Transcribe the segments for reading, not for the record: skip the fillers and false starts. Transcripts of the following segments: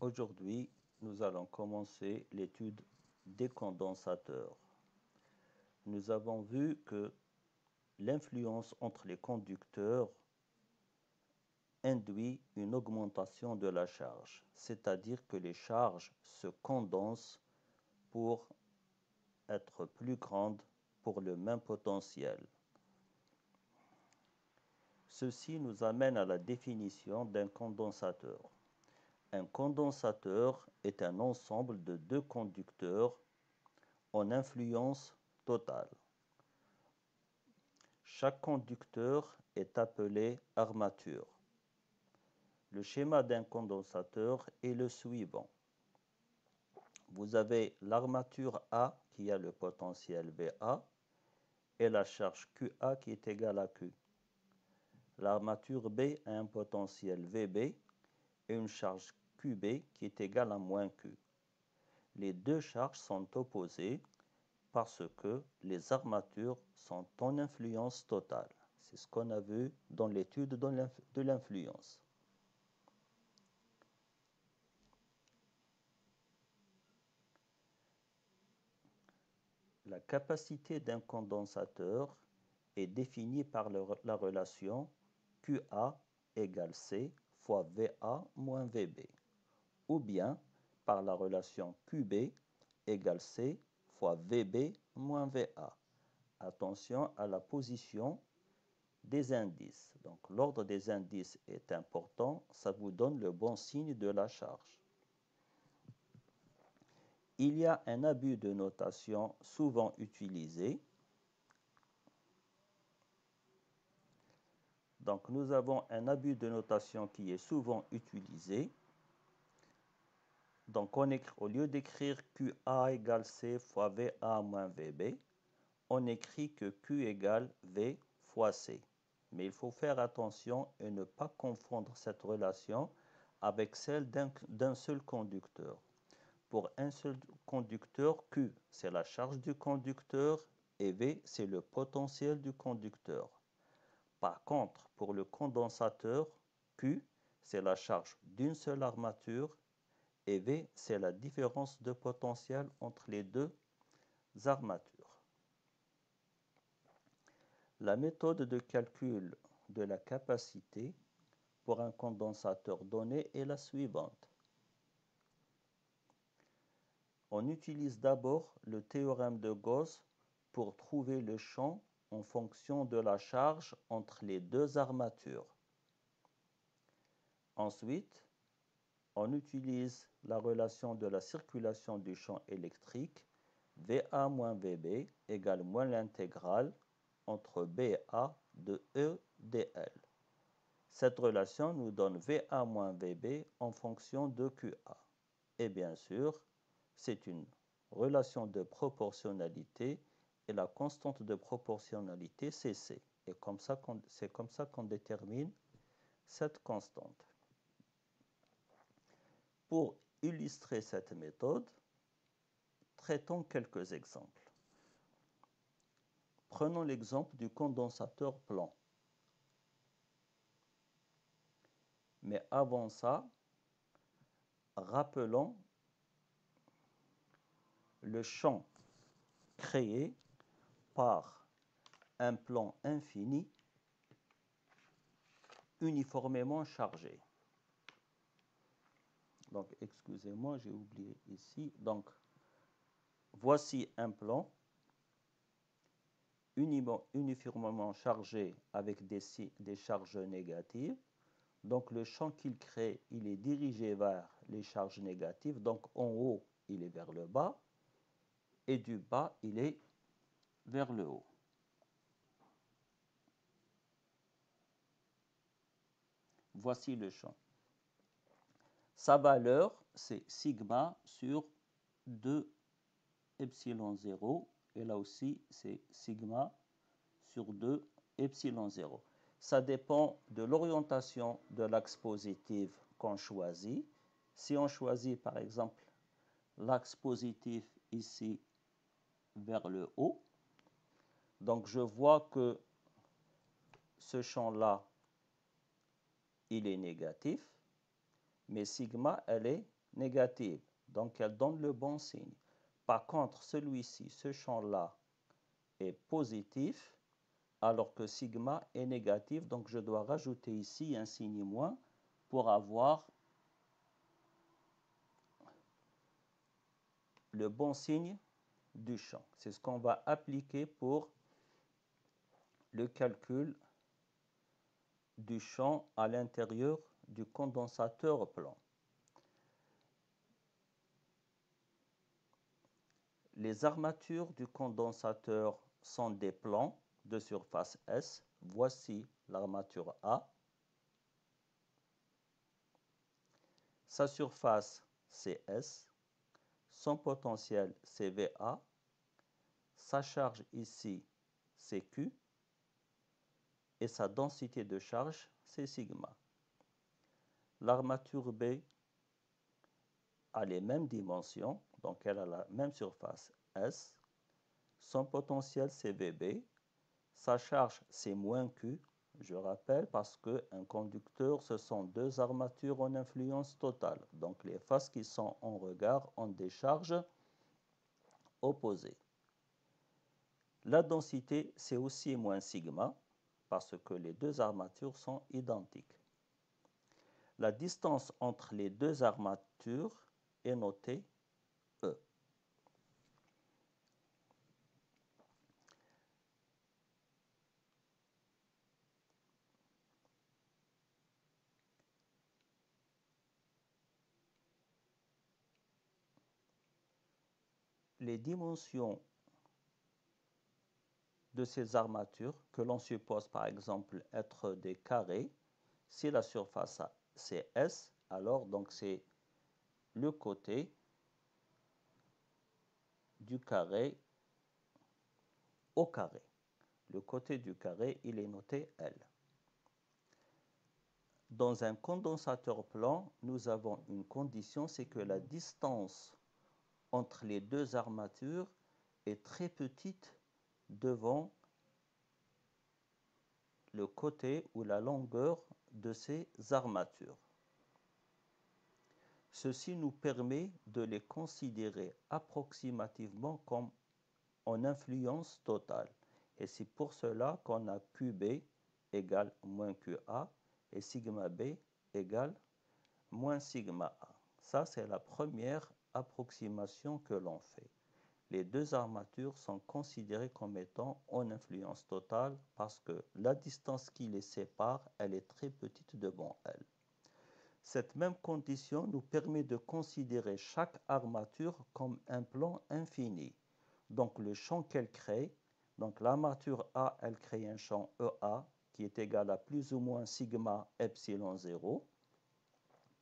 Aujourd'hui, nous allons commencer l'étude des condensateurs. Nous avons vu que l'influence entre les conducteurs induit une augmentation de la charge, c'est-à-dire que les charges se condensent pour être plus grandes pour le même potentiel. Ceci nous amène à la définition d'un condensateur. Un condensateur est un ensemble de deux conducteurs en influence totale. Chaque conducteur est appelé armature. Le schéma d'un condensateur est le suivant. Vous avez l'armature A qui a le potentiel VA et la charge QA qui est égale à Q. L'armature B a un potentiel VB et une charge QB qui est égale à moins Q. Les deux charges sont opposées parce que les armatures sont en influence totale. C'est ce qu'on a vu dans l'étude de l'influence. La capacité d'un condensateur est définie par la relation QA égale C fois VA moins VB, ou bien par la relation QB égale C fois VB moins VA. Attention à la position des indices. Donc l'ordre des indices est important, ça vous donne le bon signe de la charge. Il y a un abus de notation souvent utilisé. Donc nous avons un abus de notation qui est souvent utilisé. Donc au lieu d'écrire QA égale C fois VA moins VB, on écrit que Q égale V fois C. Mais il faut faire attention et ne pas confondre cette relation avec celle d'un seul conducteur. Pour un seul conducteur, Q, c'est la charge du conducteur et V, c'est le potentiel du conducteur. Par contre, pour le condensateur, Q, c'est la charge d'une seule armature et V, c'est la différence de potentiel entre les deux armatures. La méthode de calcul de la capacité pour un condensateur donné est la suivante. On utilise d'abord le théorème de Gauss pour trouver le champ en fonction de la charge entre les deux armatures. Ensuite, on utilise la relation de la circulation du champ électrique VA moins VB égale moins l'intégrale entre B et A de E dl. Cette relation nous donne VA moins VB en fonction de QA. Et bien sûr, c'est une relation de proportionnalité et la constante de proportionnalité, c'est C. Et c'est comme ça qu'on détermine cette constante. Pour illustrer cette méthode, traitons quelques exemples. Prenons l'exemple du condensateur plan. Mais avant ça, rappelons le champ créé par un plan infini uniformément chargé. Donc, excusez-moi, j'ai oublié ici. Donc, voici un plan uniformément chargé avec des charges négatives. Donc, le champ qu'il crée, il est dirigé vers les charges négatives. Donc, en haut, il est vers le bas. Et du bas, il est vers le haut. Voici le champ. Sa valeur, c'est sigma sur 2 epsilon 0. Et là aussi, c'est sigma sur 2 epsilon 0. Ça dépend de l'orientation de l'axe positif qu'on choisit. Si on choisit, par exemple, l'axe positif ici vers le haut, donc je vois que ce champ-là, il est négatif, mais sigma, elle est négative. Donc, elle donne le bon signe. Par contre, celui-ci, ce champ-là, est positif, alors que sigma est négatif. Donc, je dois rajouter ici un signe moins pour avoir le bon signe du champ. C'est ce qu'on va appliquer pour le calcul du champ à l'intérieur du condensateur plan. Les armatures du condensateur sont des plans de surface S. Voici l'armature A. Sa surface c'est S. Son potentiel c'est VA. Sa charge ici c'est Q. Et sa densité de charge c'est sigma. L'armature B a les mêmes dimensions, donc elle a la même surface S. Son potentiel c'est VB. Sa charge c'est moins Q. Je rappelle parce qu'un conducteur, ce sont deux armatures en influence totale. Donc les faces qui sont en regard ont des charges opposées. La densité, c'est aussi moins sigma parce que les deux armatures sont identiques. La distance entre les deux armatures est notée E. Les dimensions de ces armatures, que l'on suppose par exemple être des carrés, si la surface c'est S, alors donc c'est le côté du carré au carré. Le côté du carré, il est noté L. Dans un condensateur plan, nous avons une condition, c'est que la distance entre les deux armatures est très petite devant le côté ou la longueur de ces armatures. Ceci nous permet de les considérer approximativement comme en influence totale. Et c'est pour cela qu'on a QB égale moins QA et sigma B égale moins sigma A. Ça, c'est la première approximation que l'on fait. Les deux armatures sont considérées comme étant en influence totale parce que la distance qui les sépare, elle est très petite devant elles. Cette même condition nous permet de considérer chaque armature comme un plan infini. Donc le champ qu'elle crée, donc l'armature A, elle crée un champ EA qui est égal à plus ou moins sigma epsilon 0.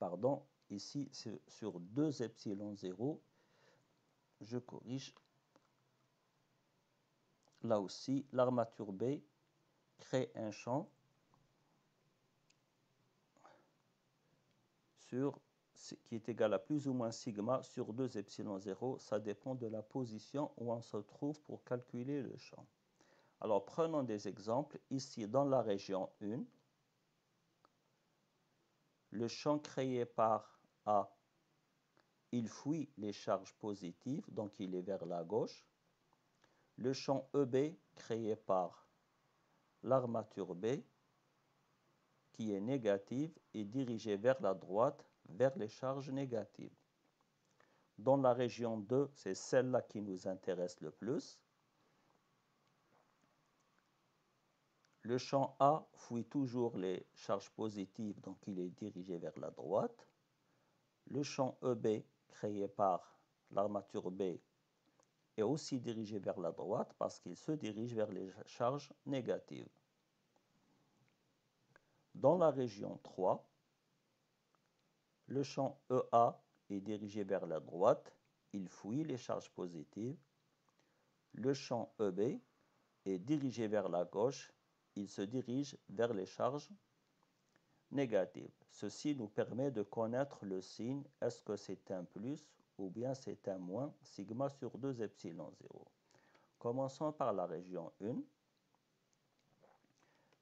Pardon, ici c'est sur 2 epsilon 0. Je corrige. Là aussi, l'armature B crée un champ qui est égal à plus ou moins sigma sur 2 epsilon 0. Ça dépend de la position où on se trouve pour calculer le champ. Alors, prenons des exemples. Ici, dans la région 1, le champ créé par A, il fuit les charges positives, donc il est vers la gauche. Le champ EB créé par l'armature B, qui est négative, est dirigé vers la droite, vers les charges négatives. Dans la région 2, c'est celle-là qui nous intéresse le plus. Le champ A fuit toujours les charges positives, donc il est dirigé vers la droite. Le champ EB, créé par l'armature B, est aussi dirigé vers la droite parce qu'il se dirige vers les charges négatives. Dans la région 3, le champ EA est dirigé vers la droite, il fuit les charges positives. Le champ EB est dirigé vers la gauche, il se dirige vers les charges négatives. Ceci nous permet de connaître le signe, est-ce que c'est un plus ou bien c'est un moins, sigma sur 2 epsilon 0. Commençons par la région 1.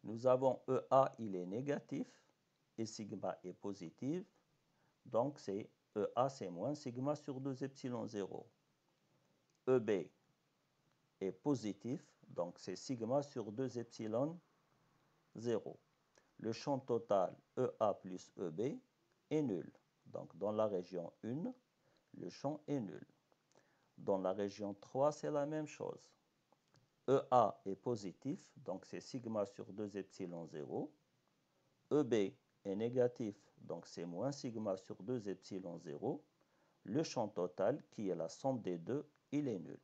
Nous avons EA, il est négatif et sigma est positif, donc c'est EA, c'est moins sigma sur 2 epsilon 0. EB est positif, donc c'est sigma sur 2 epsilon 0. Le champ total EA plus EB est nul. Donc dans la région 1, le champ est nul. Dans la région 3, c'est la même chose. EA est positif, donc c'est sigma sur 2 epsilon 0. EB est négatif, donc c'est moins sigma sur 2 epsilon 0. Le champ total, qui est la somme des deux, il est nul.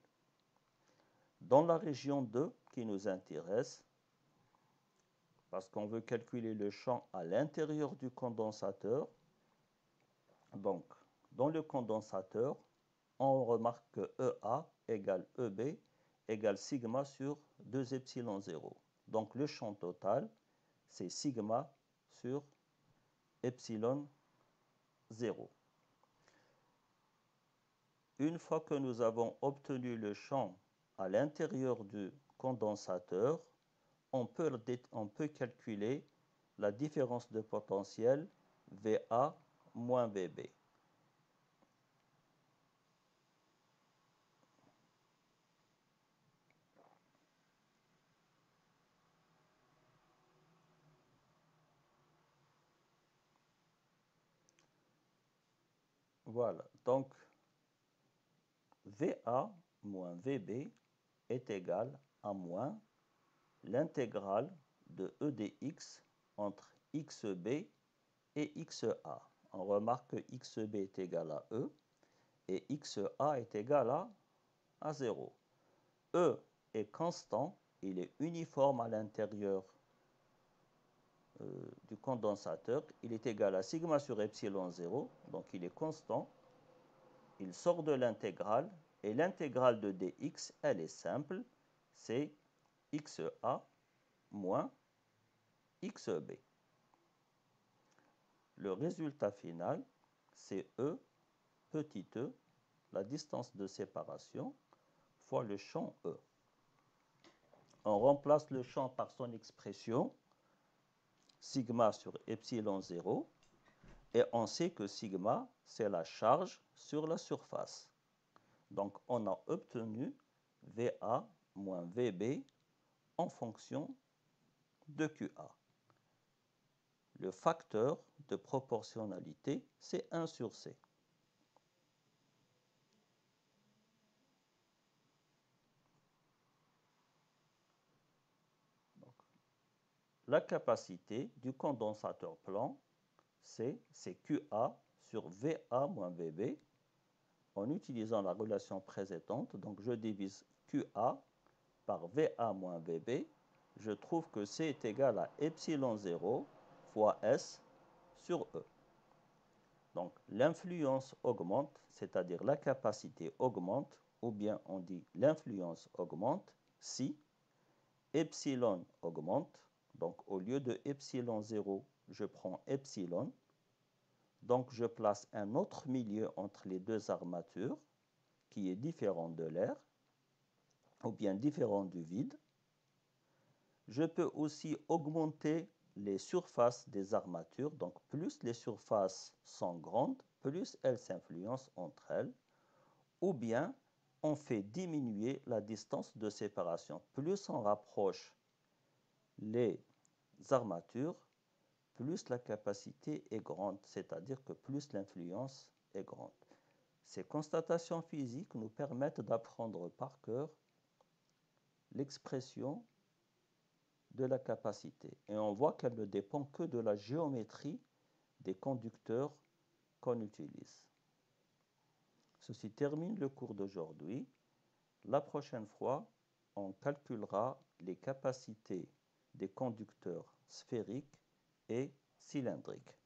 Dans la région 2, qui nous intéresse, parce qu'on veut calculer le champ à l'intérieur du condensateur, donc dans le condensateur, on remarque que EA égale EB égale sigma sur 2 epsilon 0. Donc le champ total, c'est sigma sur epsilon 0. Une fois que nous avons obtenu le champ à l'intérieur du condensateur, on peut calculer la différence de potentiel VA moins VB. Voilà, donc VA moins VB est égal à moins l'intégrale de E dx entre xb et xa. On remarque que xb est égal à E et xa est égal à 0. E est constant, il est uniforme à l'intérieur du condensateur, il est égal à sigma sur epsilon 0, donc il est constant. Il sort de l'intégrale, et l'intégrale de dx, elle est simple, c'est xa moins xb. Le résultat final, c'est E, petit e, la distance de séparation, fois le champ E. On remplace le champ par son expression, sigma sur epsilon 0, et on sait que sigma, c'est la charge sur la surface. Donc, on a obtenu VA moins VB en fonction de QA. Le facteur de proportionnalité, c'est 1 sur C. Donc, la capacité du condensateur plan, c'est QA sur VA moins VB en utilisant la relation précédente. Donc, je divise QA par VA moins VB. Je trouve que C est égal à epsilon 0 fois S sur E. Donc, l'influence augmente, c'est-à-dire la capacité augmente, ou bien on dit l'influence augmente si epsilon augmente. Donc, au lieu de epsilon 0, je prends epsilon. Donc, je place un autre milieu entre les deux armatures qui est différent de l'air, ou bien différent du vide. Je peux aussi augmenter les surfaces des armatures. Donc, plus les surfaces sont grandes, plus elles s'influencent entre elles. Ou bien, on fait diminuer la distance de séparation. Plus on rapproche les armatures, plus la capacité est grande, c'est-à-dire que plus l'influence est grande. Ces constatations physiques nous permettent d'apprendre par cœur l'expression de la capacité. Et on voit qu'elle ne dépend que de la géométrie des conducteurs qu'on utilise. Ceci termine le cours d'aujourd'hui. La prochaine fois, on calculera les capacités des conducteurs sphériques et cylindriques.